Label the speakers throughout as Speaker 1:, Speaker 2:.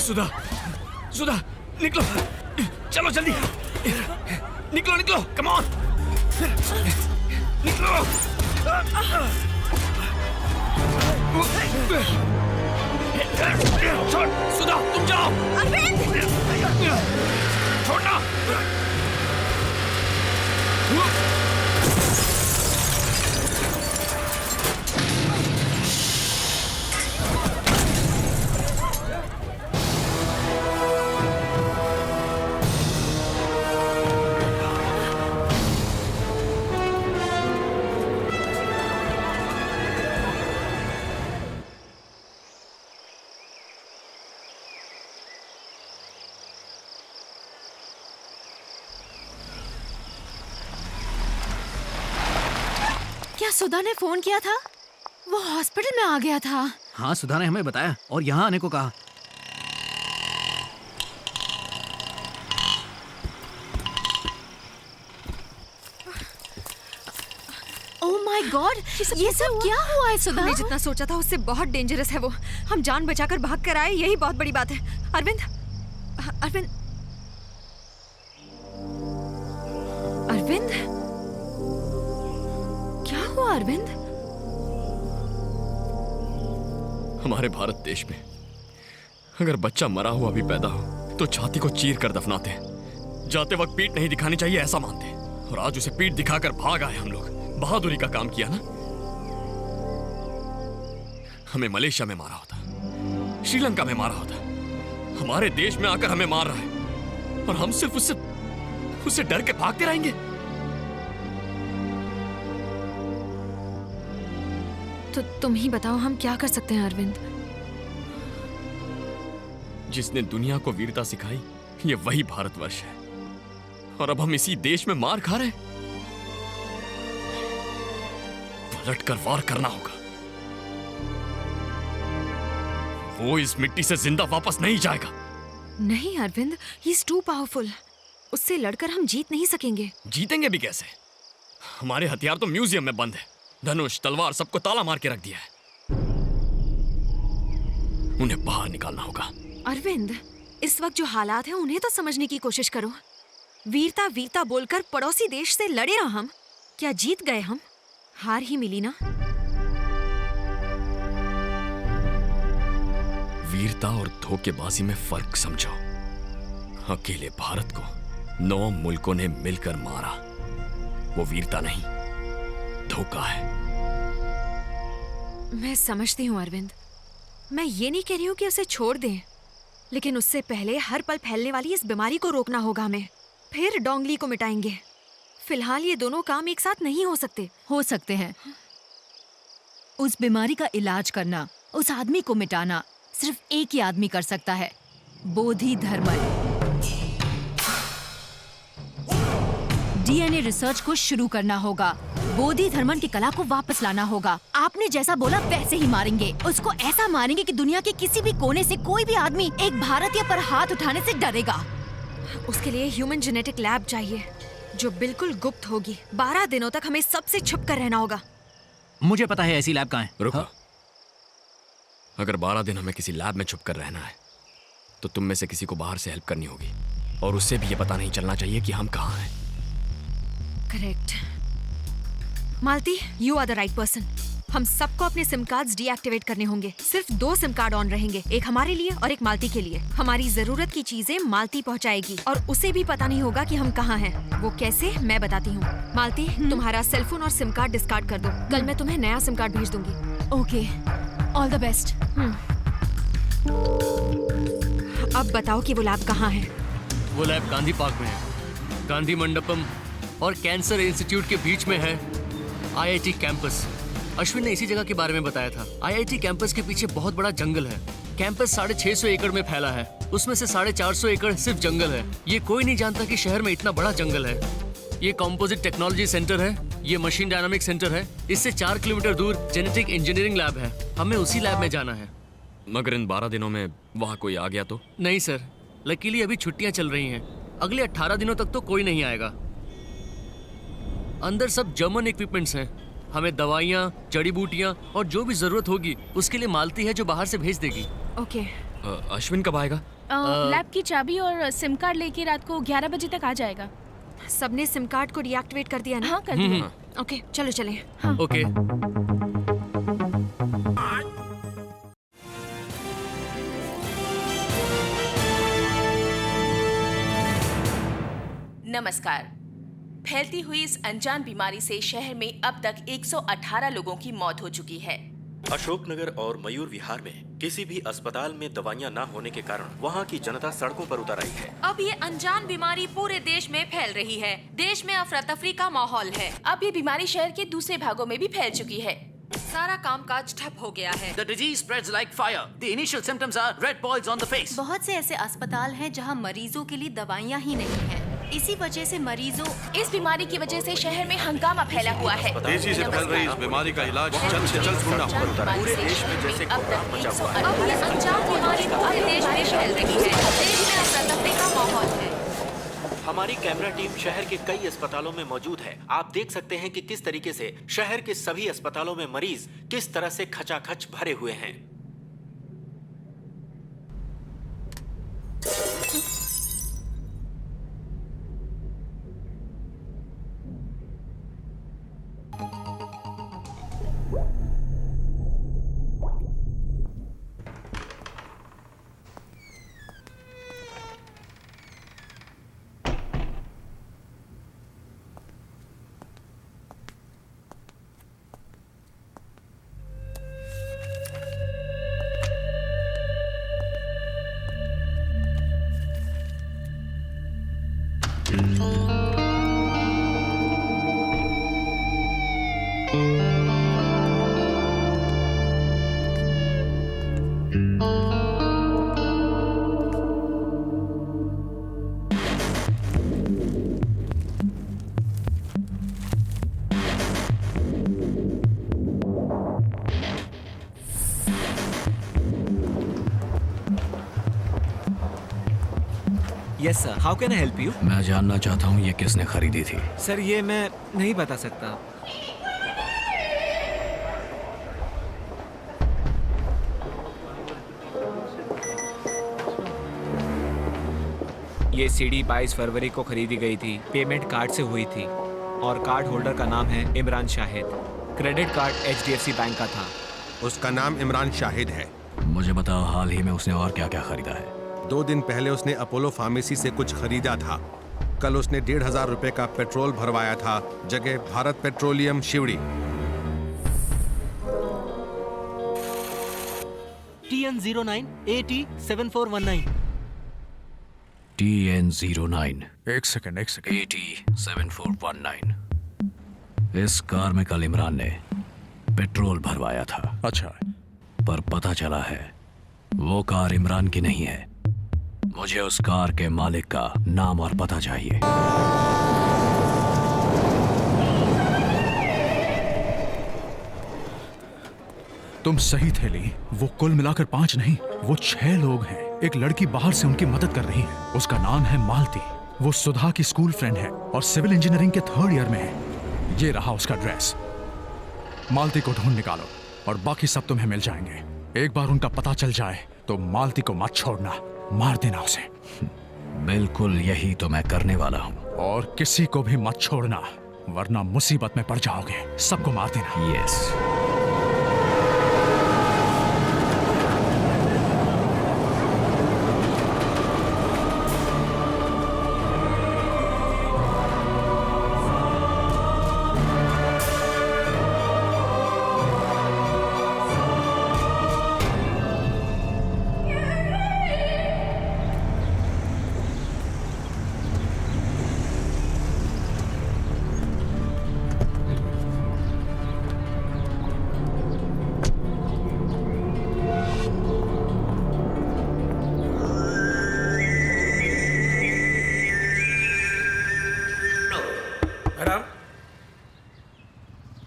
Speaker 1: सुधा, सुधा, निकलो, चलो जल्दी, निकलो निकलो, कम ऑन, निकलो। छोड़, सुधा, तुम जाओ।
Speaker 2: अरविंद!
Speaker 1: छोड़ना।
Speaker 2: क्या सुधा ने फोन किया था? वो हॉस्पिटल में आ गया था।
Speaker 3: हाँ, सुधा ने हमें बताया और यहाँ आने को कहा।
Speaker 2: ओह माय गॉड, ये सब क्या हुआ है सुधा?
Speaker 4: हमने जितना सोचा था उससे बहुत डेंजरस है वो। हम जान बचाकर भाग कर आए, यही बहुत बड़ी बात है। अरविंद, अरविंद, अरविंद, क्या हुआ अरविंद?
Speaker 1: हमारे भारत देश में अगर बच्चा मरा हुआ भी पैदा हो तो छाती को चीर कर दफनाते हैं। जाते वक्त पीठ नहीं दिखानी चाहिए ऐसा मानते हैं। और आज उसे पीठ दिखाकर भाग आए हम लोग। बहादुरी का काम किया ना। हमें मलेशिया में मारा होता, श्रीलंका में मारा होता, हमारे देश में आकर हमें मार रहा है और हम सिर्फ उससे डर के भागते रहेंगे।
Speaker 4: तो तुम ही बताओ हम क्या कर सकते हैं अरविंद?
Speaker 1: जिसने दुनिया को वीरता सिखाई ये वही भारतवर्ष है और अब हम इसी देश में मार खा रहे हैं। पलट कर वार करना होगा। वो इस मिट्टी से जिंदा वापस नहीं जाएगा।
Speaker 4: नहीं Arvind, he is too powerful. उससे लड़कर हम जीत नहीं सकेंगे।
Speaker 1: जीतेंगे भी कैसे? हमारे हथियार तो म्यूजियम में बंद है। धनुष, तलवार सबको ताला मार के रख दिया है। उन्हें बाहर निकालना होगा।
Speaker 4: अरविंद, इस वक्त जो हालात हैं उन्हें तो समझने की कोशिश करो। वीरता वीरता बोलकर पड़ोसी देश से लड़े ना हम। क्या जीत गए हम? हार ही मिली ना।
Speaker 1: वीरता और धोखेबाजी में फर्क समझो। अकेले भारत को 9 मुल्कों ने मिलकर मारा। वो वीरता नहीं, धोखा है।
Speaker 4: मैं समझती हूँ अरविंद। मैं ये नहीं कह रही हूँ कि उसे छोड़ दें, लेकिन उससे पहले हर पल फैलने वाली इस बीमारी को रोकना होगा हमें। फिर डोंगली को मिटाएंगे। फिलहाल ये दोनों काम एक साथ नहीं हो सकते।
Speaker 2: हो सकते हैं। उस बीमारी का इलाज करना, उस आदमी को मिटाना सिर्फ एक ही आदमी कर सकता है, बोधि धर्मन। डीएनए रिसर्च को शुरू करना होगा। बोधि धर्मन की कला को वापस लाना होगा। आपने जैसा बोला वैसे ही मारेंगे। उसको ऐसा मारेंगे कि दुनिया के किसी भी कोने से कोई भी आदमी एक भारतीय पर हाथ उठाने से डरेगा।
Speaker 4: उसके लिए ह्यूमन जेनेटिक लैब चाहिए जो बिल्कुल गुप्त होगी। 12 दिनों तक हमें सबसे छुप कर रहना होगा।
Speaker 3: मुझे पता है ऐसी लैब कहाँ है।
Speaker 1: रुको।
Speaker 3: हाँ?
Speaker 1: अगर 12 दिन हमें किसी लैब में छुप कर रहना है तो तुम में से किसी को बाहर से हेल्प करनी होगी और उससे भी ये पता नहीं चलना चाहिए कि हम कहाँ हैं।
Speaker 4: Correct. Malti, you are the right person. हम सबको अपने सिम कार्ड्स डीएक्टिवेट करने होंगे। सिर्फ 2 सिम कार्ड ऑन रहेंगे, एक हमारे लिए और एक मालती के लिए। हमारी जरूरत की चीजें मालती पहुंचाएगी और उसे भी पता नहीं होगा कि हम कहाँ हैं। वो कैसे, मैं बताती हूँ। मालती, तुम्हारा सेलफोन और सिम कार्ड डिस्कार्ड कर दो। कल मैं तुम्हें नया सिम कार्ड भेज दूंगी।
Speaker 2: Okay, all the best.
Speaker 4: अब बताओ कि वो लैब कहाँ है?
Speaker 5: वो लैब गांधी पार्क में है। गांधी मंडपम और कैंसर इंस्टीट्यूट के बीच में है आईआईटी कैंपस। अश्विन ने इसी जगह के बारे में बताया था। आईआईटी कैंपस के पीछे बहुत बड़ा जंगल है। कैंपस 650 एकड़ में फैला है। उसमें से 450 एकड़ सिर्फ जंगल है। ये कोई नहीं जानता कि शहर में इतना बड़ा जंगल है। ये कंपोजिट टेक्नोलॉजी सेंटर है। ये मशीन डायनामिक सेंटर है। इससे 4 किलोमीटर दूर जेनेटिक इंजीनियरिंग लैब है। हमें उसी लैब में जाना है।
Speaker 1: मगर इन 12 दिनों में वहाँ कोई आ गया तो?
Speaker 5: नहीं सर, लकीली अभी छुट्टियां चल रही हैं। अगले 18 दिनों तक तो कोई नहीं आएगा। अंदर सब जर्मन इक्विपमेंट्स हैं। हमें दवाइयाँ, जड़ी बूटियाँ और जो भी जरूरत होगी उसके लिए मालती है जो बाहर से भेज देगी।
Speaker 4: ओके।
Speaker 1: अश्विन कब आएगा?
Speaker 6: लैब की चाबी और सिम कार्ड लेके रात को 11 बजे तक आ जाएगा।
Speaker 4: सबने सिम कार्ड को डीएक्टिवेट कर दिया ना?
Speaker 6: हाँ, कर दिया।
Speaker 4: ओके, चलो चलें।
Speaker 5: ओके।
Speaker 7: नमस्कार। फैलती हुई इस अनजान बीमारी से शहर में अब तक 118 लोगों की मौत हो चुकी है।
Speaker 8: अशोकनगर और मयूर विहार में किसी भी अस्पताल में दवाइयां न होने के कारण वहां की जनता सड़कों पर उतर आई है।
Speaker 7: अब ये अनजान बीमारी पूरे देश में फैल रही है। देश में अफरा तफरी का माहौल है। अब ये बीमारी शहर के दूसरे भागों में भी फैल चुकी है। सारा कामकाज ठप हो गया है।
Speaker 3: The disease spreads like fire. The initial symptoms are red boils on the face.
Speaker 2: बहुत से ऐसे अस्पताल हैं जहां मरीजों के लिए दवाइयां ही नहीं हैं। इसी वजह से मरीजों
Speaker 7: इस बीमारी की वजह से शहर में हंगामा फैला हुआ है।
Speaker 9: तेजी से फैल रही इस बीमारी का इलाज जल्द से जल्द ढूंढना होगा।
Speaker 8: पूरे देश में जैसे
Speaker 7: अब
Speaker 8: कोहराम
Speaker 7: तक
Speaker 8: मचा हुआ है।
Speaker 7: 118 अब ये अनजान बीमारी पूरे देश में फैल रही है। देश में अफरा तफरी का माहौल है।
Speaker 8: हमारी कैमरा टीम शहर के कई अस्पतालों में मौजूद है। आप देख सकते हैं कि किस तरीके से शहर के सभी अस्पतालों में मरीज किस तरह से खचाखच भरे हुए हैं।
Speaker 3: Yes sir, how can I help you?
Speaker 1: मैं जानना चाहता हूँ ये किसने खरीदी थी।
Speaker 3: सर ये मैं नहीं बता सकता। ये सीडी 22 फरवरी को खरीदी गई थी। पेमेंट कार्ड से हुई थी और कार्ड होल्डर का नाम है Imran Shahid. Credit card HDFC bank का था।
Speaker 9: उसका नाम इमरान शाहिद है।
Speaker 1: मुझे बताओ हाल ही में उसने और क्या क्या खरीदा है।
Speaker 9: 2 दिन पहले उसने अपोलो फार्मेसी से कुछ खरीदा था। कल उसने 1,500 रुपए का पेट्रोल भरवाया था, जगह Bharat petroleum Sewri.
Speaker 5: TN09 AT7419।
Speaker 1: TN09
Speaker 10: एक सेकंड
Speaker 1: AT7419। इस कार में कल इमरान ने पेट्रोल भरवाया था।
Speaker 10: अच्छा,
Speaker 1: पर पता चला है वो कार इमरान की नहीं है। मुझे उस कार के मालिक का नाम और पता चाहिए।
Speaker 10: तुम सही थे ली। वो कुल मिलाकर 5 नहीं, वो 6 लोग हैं। एक लड़की बाहर से उनकी मदद कर रही है। उसका नाम है मालती। वो सुधा की स्कूल फ्रेंड है और सिविल इंजीनियरिंग के 3rd ईयर में है। ये रहा उसका ड्रेस। मालती को ढूंढ निकालो और बाकी सब तुम्हें मिल जाएंगे। एक बार उनका पता चल जाए तो मालती को मत छोड़ना, मार देना उसे।
Speaker 1: बिल्कुल यही तो मैं करने वाला हूँ।
Speaker 10: और किसी को भी मत छोड़ना, वरना मुसीबत में पड़ जाओगे। सबको मार देना।
Speaker 1: यस।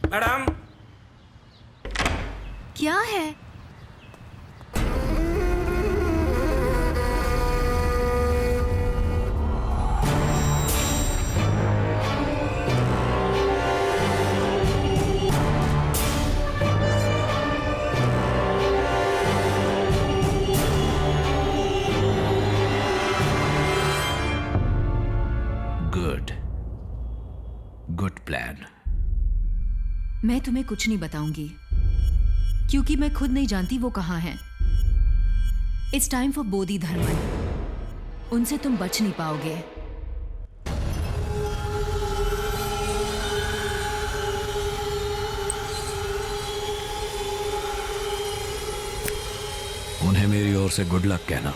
Speaker 2: मैडम क्या है?
Speaker 10: Good plan.
Speaker 2: मैं तुम्हें कुछ नहीं बताऊंगी क्योंकि मैं खुद नहीं जानती वो कहाँ हैं। It's time for Bodhi Dharman. उनसे तुम बच नहीं पाओगे।
Speaker 10: उन्हें मेरी ओर से गुड लक कहना।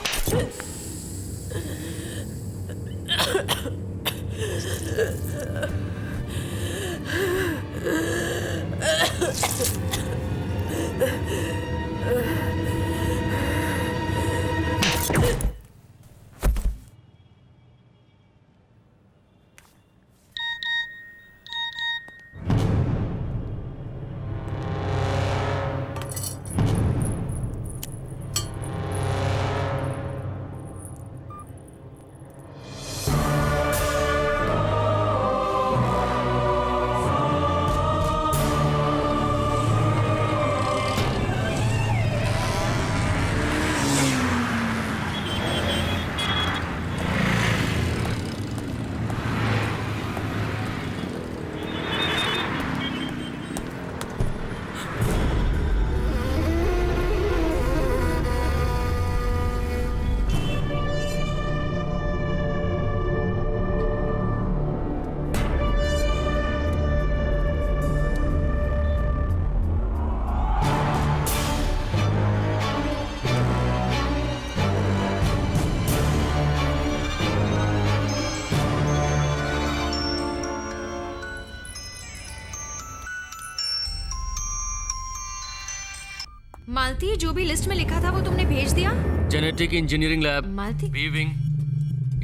Speaker 4: मालती, जो भी लिस्ट में लिखा था वो तुमने भेज दिया?
Speaker 5: Genetic engineering lab,
Speaker 4: Malti?
Speaker 5: Weaving,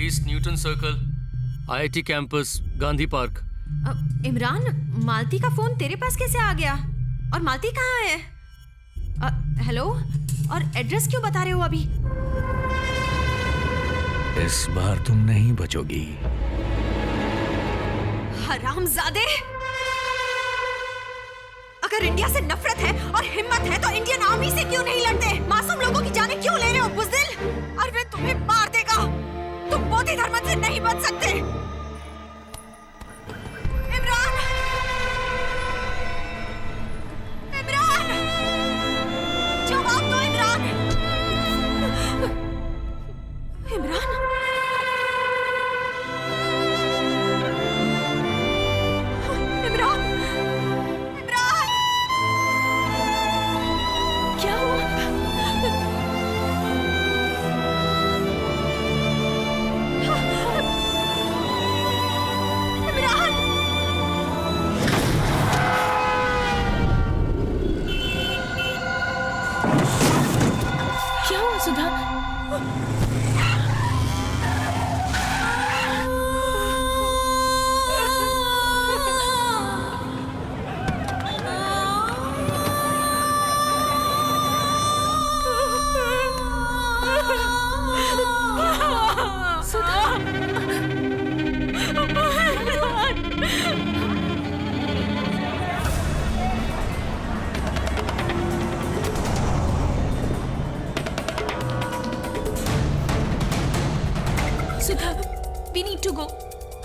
Speaker 5: east Newton circle, IIT campus, Gandhi park.
Speaker 4: Imran, Malti का फोन तेरे पास कैसे आ गया? और मालती कहाँ है? हेलो, और एड्रेस क्यों बता रहे हो अभी?
Speaker 10: इस बार तुम नहीं बचोगी।
Speaker 4: हरामजादे! अगर इंडिया से नफरत है और हिम्मत है तो इंडियन आर्मी से क्यों नहीं लड़ते? मासूम लोगों की जानें क्यों ले रहे हो बुज़दिल? अरविंद तुम्हें मार देगा। तुम बोधी धर्म से नहीं बच सकते। इमरान! इमरान! जवाब दो इमरान! इमरान!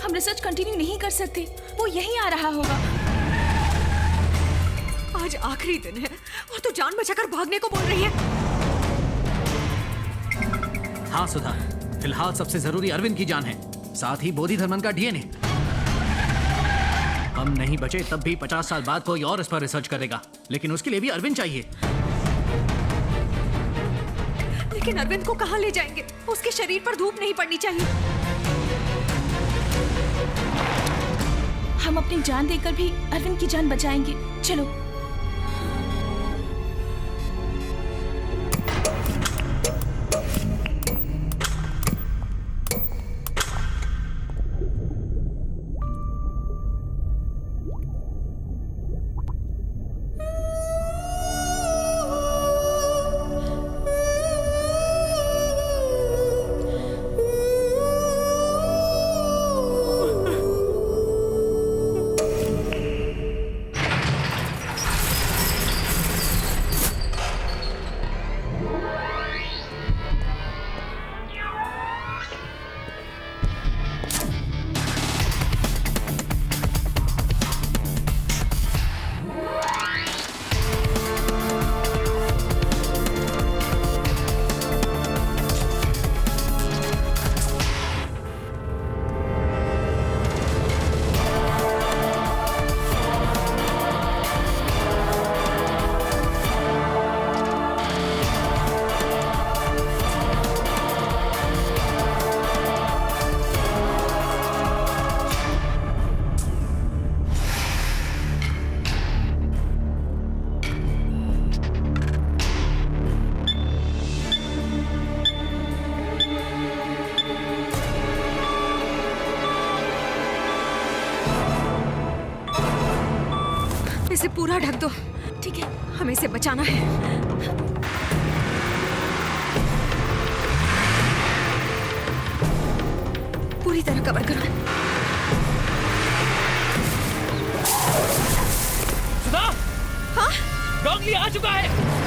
Speaker 6: हम रिसर्च कंटिन्यू नहीं कर सकते। वो यहीं आ रहा होगा।
Speaker 4: आज आखिरी दिन है और तू जान बचाकर भागने को बोल रही है।
Speaker 3: हाँ सुधा, फिलहाल सबसे जरूरी अरविंद की जान है, साथ ही बोधी धर्मन का डीएनए। हम नहीं बचे तब भी 50 साल बाद कोई और इस पर रिसर्च करेगा, लेकिन उसके लिए भी अरविंद चाहिए।
Speaker 4: लेकिन अरविंद को कहाँ ले जाएंगे? उसके शरीर पर धूप नहीं पड़नी चाहिए।
Speaker 6: हम अपनी जान देकर भी अरविंद की जान बचाएंगे। चलो।
Speaker 4: इसे पूरा ढक दो।
Speaker 6: ठीक है।
Speaker 4: हमें इसे बचाना है। पूरी तरह कवर करो।
Speaker 5: सुधा, हाँ? डॉगली आ चुका है।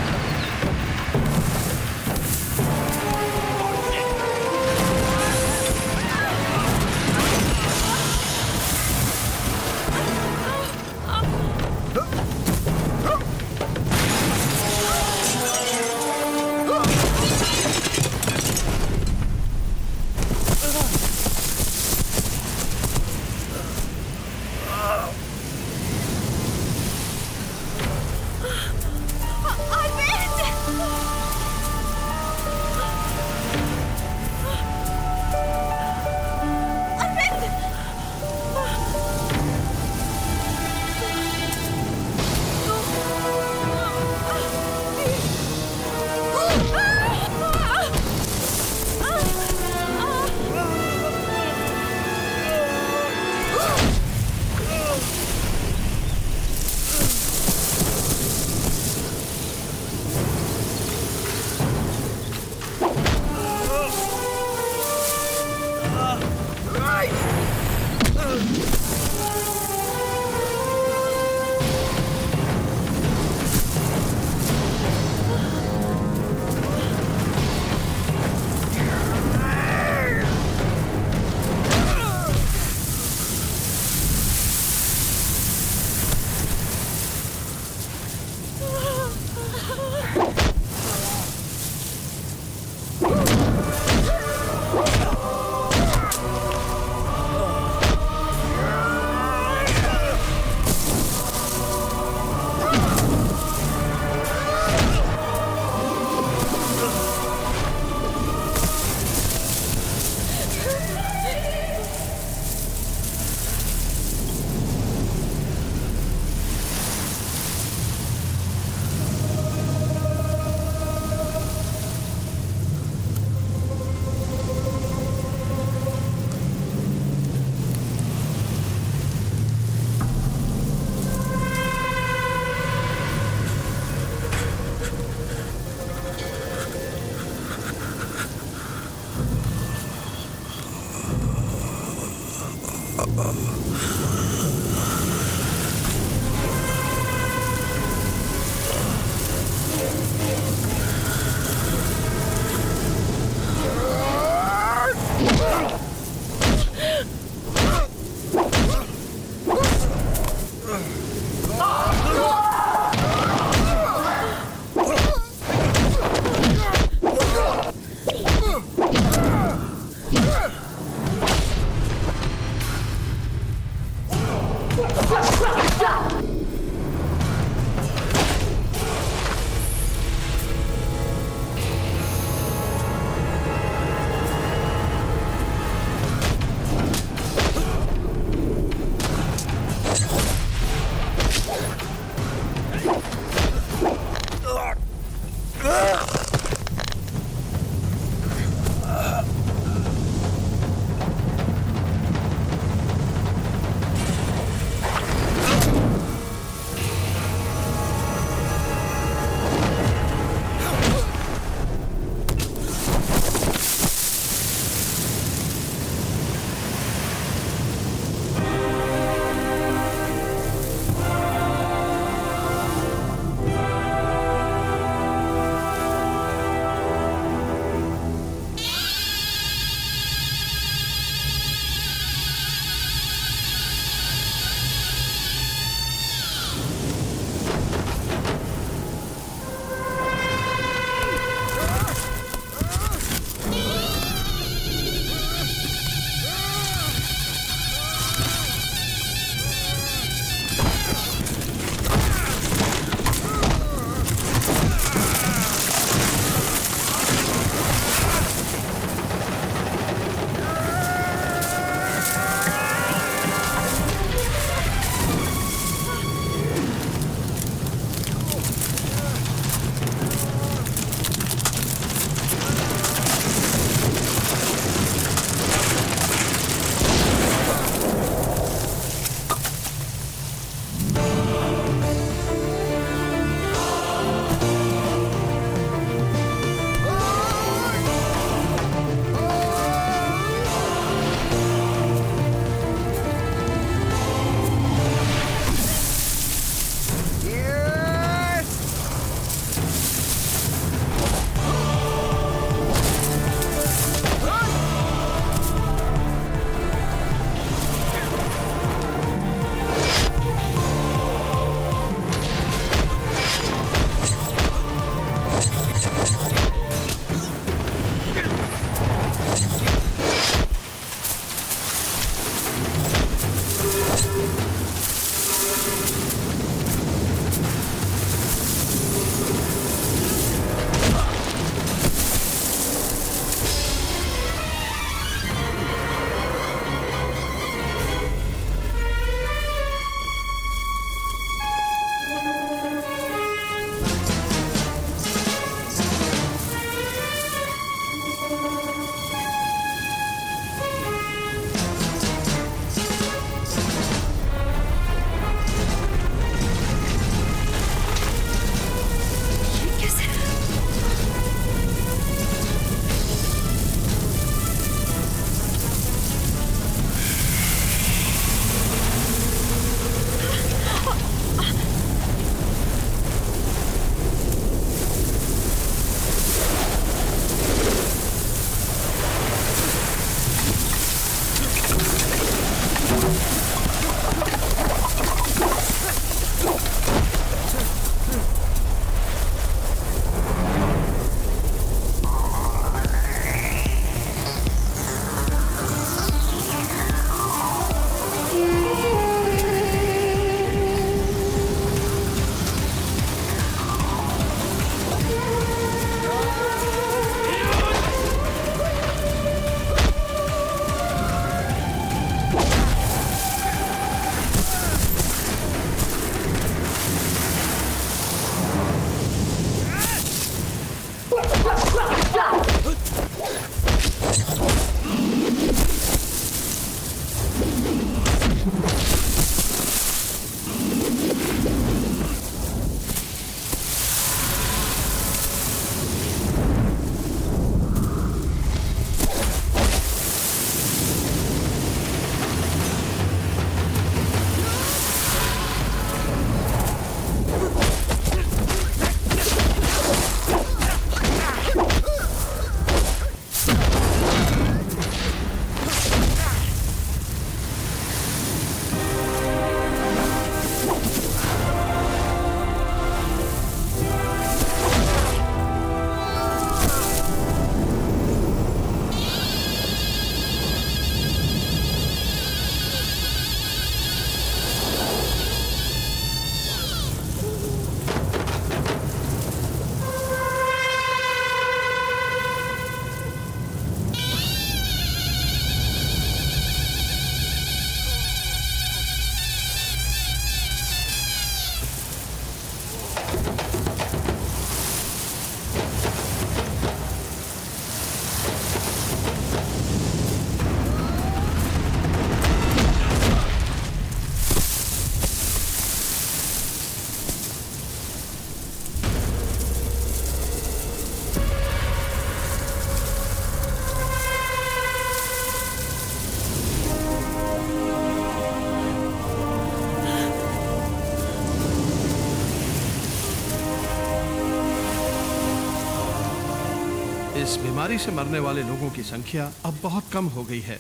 Speaker 11: इस बीमारी से मरने वाले लोगों की संख्या अब बहुत कम हो गई है।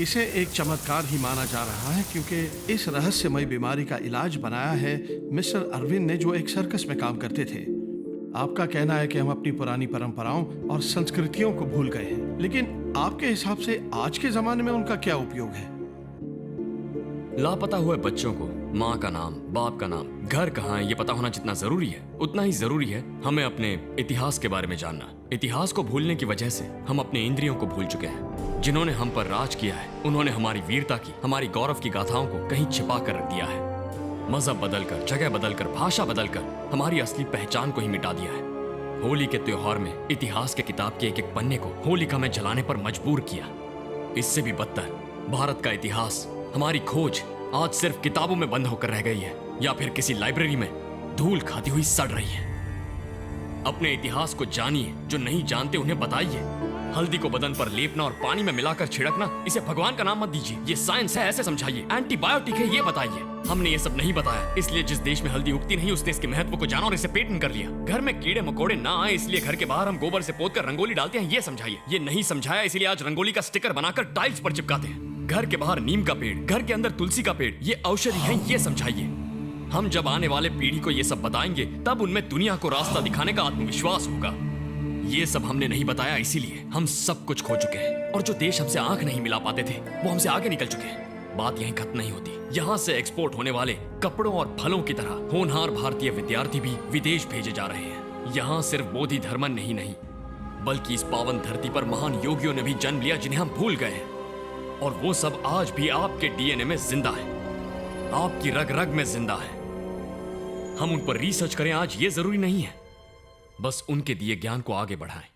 Speaker 11: इसे एक चमत्कार ही माना जा रहा है क्योंकि इस रहस्यमय बीमारी का इलाज बनाया है मिस्टर अरविंद ने, जो एक सर्कस में काम करते थे। आपका कहना है कि हम अपनी पुरानी परंपराओं और संस्कृतियों को भूल गए हैं, लेकिन आपके हिसाब से आज के जमाने में उनका क्या उपयोग है?
Speaker 1: लापता हुए बच्चों को माँ का नाम, बाप का नाम, घर कहाँ है ये पता होना जितना जरूरी है, उतना ही जरूरी है हमें अपने इतिहास के बारे में जानना। इतिहास को भूलने की वजह से हम अपने इंद्रियों को भूल चुके हैं। जिन्होंने हम पर राज किया है उन्होंने हमारी वीरता की, हमारी गौरव की गाथाओं को कहीं छिपा कर रख दिया है। मजहब बदलकर, जगह बदलकर, भाषा बदलकर हमारी असली पहचान को ही मिटा दिया है। होली के त्योहार में इतिहास के किताब के एक एक पन्ने को होलिका में जलाने पर मजबूर किया। इससे भी बदतर, भारत का इतिहास, हमारी खोज आज सिर्फ किताबों में बंद होकर रह गई है या फिर किसी लाइब्रेरी में धूल खाती हुई सड़ रही है। अपने इतिहास को जानिए, जो नहीं जानते उन्हें बताइए। हल्दी को बदन पर लेपना और पानी में मिलाकर छिड़कना, इसे भगवान का नाम मत दीजिए, ये साइंस है ऐसे समझाइए। एंटीबायोटिक है ये बताइए। हमने ये सब नहीं बताया, इसलिए जिस देश में हल्दी उगती नहीं उसने इसके महत्व को जाना और इसे पेटेंट कर लिया। घर में कीड़े मकोड़े ना आए इसलिए घर के बाहर हम गोबर से पोतकर रंगोली डालते हैं, ये समझाइए। ये नहीं समझाया इसलिए आज रंगोली का स्टिकर बनाकर टाइल्स पर चिपकाते हैं। घर के बाहर नीम का पेड़, घर के अंदर तुलसी का पेड़, ये औषधि है, ये समझाइए। हम जब आने वाले पीढ़ी को ये सब बताएंगे तब उनमें दुनिया को रास्ता दिखाने का आत्मविश्वास होगा। ये सब हमने नहीं बताया, इसीलिए हम सब कुछ खो चुके हैं और जो देश हमसे आंख नहीं मिला पाते थे वो हमसे आगे निकल चुके हैं। बात यहीं खत्म नहीं होती। यहाँ से एक्सपोर्ट होने वाले कपड़ों और फलों की तरह होनहार भारतीय विद्यार्थी भी विदेश भेजे जा रहे हैं। यहाँ सिर्फ बोधि धर्मन ही नहीं, बल्कि इस पावन धरती पर महान योगियों ने भी जन्म लिया जिन्हें हम भूल गए हैं, और वो सब आज भी आपके डीएनए में जिंदा है, आपकी रग रग में जिंदा है। हम उन पर रिसर्च करें आज ये जरूरी नहीं है, बस उनके दिए ज्ञान को आगे बढ़ाएं।